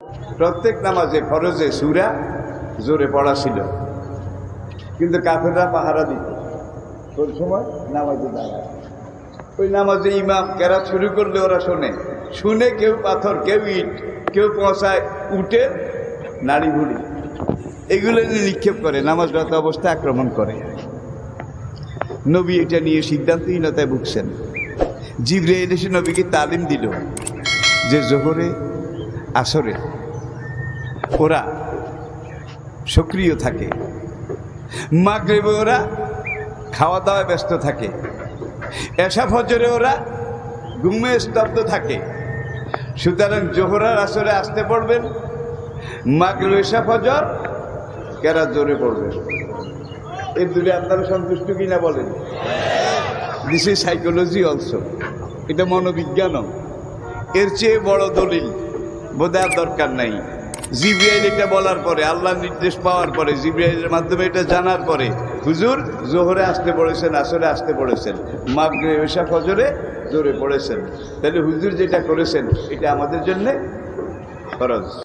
প্রত্যেক নামাজে ফরজে সূরা জোরে পড়া ছিল, কিন্তু কাফেররা পাহারা দিত কোন সময় নামাজে দাঁড়ায়। ওই নামাজে ইমাম কেরাত শুরু করলে ওরা শুনে কেউ পাথর, কেউ ইট, কেউ পৌঁছায় উঠে নাড়ি ভুড়ি এগুলো নিক্ষেপ করে, নামাজরত অবস্থায় আক্রমণ করে। নবী এটা নিয়ে সিদ্ধান্তহীনতায় ভুগছেন। জিবরাইল এসে নবীকে তালিম দিল যে জোহরে আসরে ওরা সক্রিয় থাকে, মাগরিবে ওরা খাওয়া দাওয়ায় ব্যস্ত থাকে, এশা ফজরে ওরা ঘুমে স্তব্ধ থাকে। সুতরাং জোহর আর আসরে আসতে পড়বেন, মাগরিব এশা ফজর কেরাত জোরে পড়বেন। এর দূরে আপনারা সন্তুষ্ট কিনা বলেন? দিস ইজ সাইকোলজি অলসো, এটা মনোবিজ্ঞানও। এর চেয়ে বড় দলিল বোধহয় দরকার নাই। জিবরাইল এটা বলার পরে, আল্লাহর নির্দেশ পাওয়ার পরে, জিবরাইলের মাধ্যমে এটা জানার পরে হুজুর জোহরে আসতে পড়েছেন, আসরে আসতে পড়েছেন, মাগরিব এশা ফজরে জোরে পড়েছেন, তাহলে হুজুর যেটা করেছেন এটা আমাদের জন্যে ফরজ।